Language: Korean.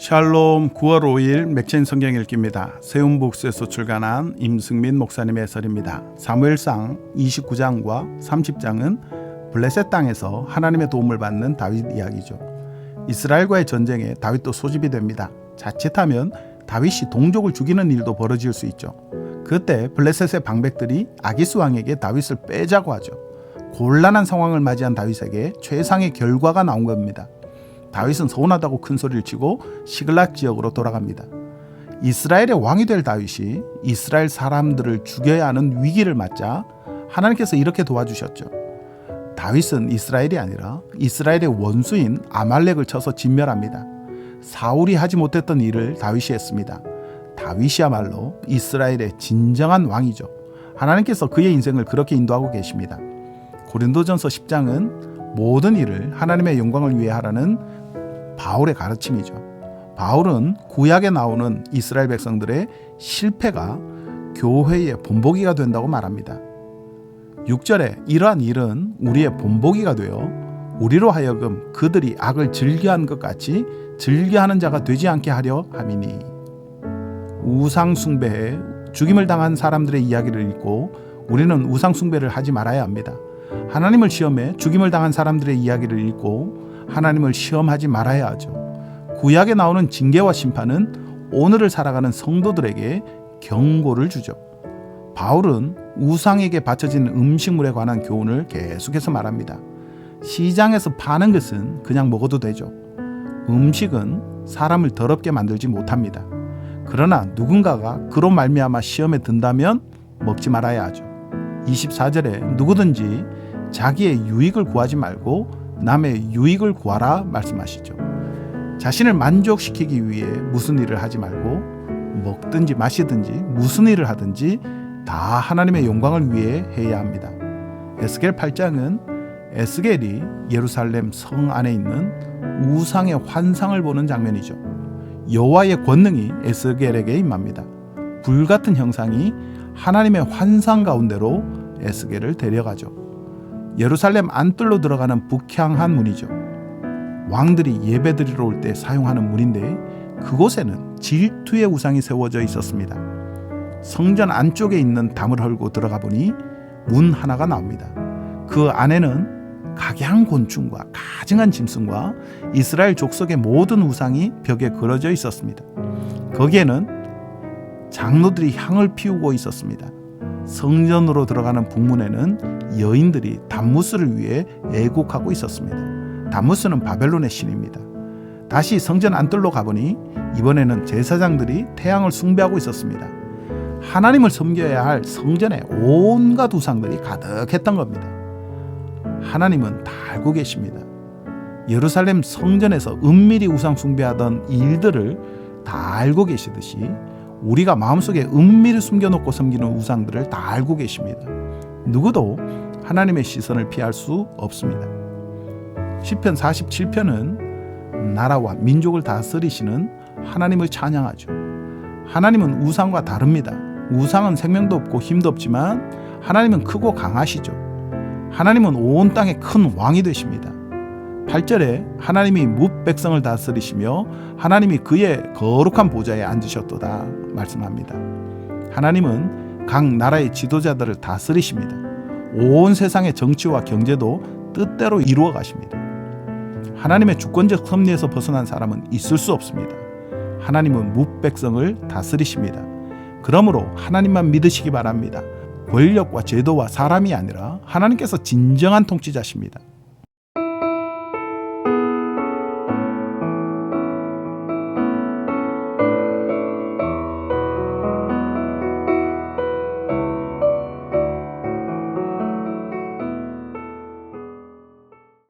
샬롬 9월 5일 맥체인 성경 읽기입니다. 세움북스에서 출간한 임승민 목사님의 해설입니다. 사무엘상 29장과 30장은 블레셋 땅에서 하나님의 도움을 받는 다윗 이야기죠. 이스라엘과의 전쟁에 다윗도 소집이 됩니다. 자칫하면 다윗이 동족을 죽이는 일도 벌어질 수 있죠. 그때 블레셋의 방백들이 아기스 왕에게 다윗을 빼자고 하죠. 곤란한 상황을 맞이한 다윗에게 최상의 결과가 나온 겁니다. 다윗은 서운하다고 큰 소리를 치고 시글락 지역으로 돌아갑니다. 이스라엘의 왕이 될 다윗이 이스라엘 사람들을 죽여야 하는 위기를 맞자 하나님께서 이렇게 도와주셨죠. 다윗은 이스라엘이 아니라 이스라엘의 원수인 아말렉을 쳐서 진멸합니다. 사울이 하지 못했던 일을 다윗이 했습니다. 다윗이야말로 이스라엘의 진정한 왕이죠. 하나님께서 그의 인생을 그렇게 인도하고 계십니다. 고린도전서 10장은 모든 일을 하나님의 영광을 위해 하라는 바울의 가르침이죠. 바울은 구약에 나오는 이스라엘 백성들의 실패가 교회의 본보기가 된다고 말합니다. 6절에 이러한 일은 우리의 본보기가 되어 우리로 하여금 그들이 악을 즐겨한 것 같이 즐겨하는 자가 되지 않게 하려 함이니. 우상 숭배에 죽임을 당한 사람들의 이야기를 읽고 우리는 우상 숭배를 하지 말아야 합니다. 하나님을 시험해 죽임을 당한 사람들의 이야기를 읽고 하나님을 시험하지 말아야 하죠. 구약에 나오는 징계와 심판은 오늘을 살아가는 성도들에게 경고를 주죠. 바울은 우상에게 바쳐진 음식물에 관한 교훈을 계속해서 말합니다. 시장에서 파는 것은 그냥 먹어도 되죠. 음식은 사람을 더럽게 만들지 못합니다. 그러나 누군가가 그로 말미암아 시험에 든다면 먹지 말아야 하죠. 24절에 누구든지 자기의 유익을 구하지 말고 남의 유익을 구하라 말씀하시죠. 자신을 만족시키기 위해 무슨 일을 하지 말고 먹든지 마시든지 무슨 일을 하든지 다 하나님의 영광을 위해 해야 합니다. 에스겔 8장은 에스겔이 예루살렘 성 안에 있는 우상의 환상을 보는 장면이죠. 여호와의 권능이 에스겔에게 임합니다. 불같은 형상이 하나님의 환상 가운데로 에스겔을 데려가죠. 예루살렘 안뜰로 들어가는 북향한 문이죠. 왕들이 예배드리러 올 때 사용하는 문인데 그곳에는 질투의 우상이 세워져 있었습니다. 성전 안쪽에 있는 담을 헐고 들어가 보니 문 하나가 나옵니다. 그 안에는 각양곤충과 가증한 짐승과 이스라엘 족속의 모든 우상이 벽에 그려져 있었습니다. 거기에는 장로들이 향을 피우고 있었습니다. 성전으로 들어가는 북문에는 여인들이 담무스를 위해 애곡하고 있었습니다. 담무스는 바벨론의 신입니다. 다시 성전 안뜰로 가보니 이번에는 제사장들이 태양을 숭배하고 있었습니다. 하나님을 섬겨야 할 성전에 온갖 우상들이 가득했던 겁니다. 하나님은 다 알고 계십니다. 예루살렘 성전에서 은밀히 우상 숭배하던 일들을 다 알고 계시듯이 우리가 마음속에 은밀히 숨겨놓고 섬기는 우상들을 다 알고 계십니다. 누구도 하나님의 시선을 피할 수 없습니다. 시편 47편은 나라와 민족을 다스리시는 하나님을 찬양하죠. 하나님은 우상과 다릅니다. 우상은 생명도 없고 힘도 없지만 하나님은 크고 강하시죠. 하나님은 온 땅의 큰 왕이 되십니다. 8절에 하나님이 뭇 백성을 다스리시며 하나님이 그의 거룩한 보좌에 앉으셨도다 말씀합니다. 하나님은 각 나라의 지도자들을 다스리십니다. 온 세상의 정치와 경제도 뜻대로 이루어 가십니다. 하나님의 주권적 섭리에서 벗어난 사람은 있을 수 없습니다. 하나님은 뭇 백성을 다스리십니다. 그러므로 하나님만 믿으시기 바랍니다. 권력과 제도와 사람이 아니라 하나님께서 진정한 통치자십니다.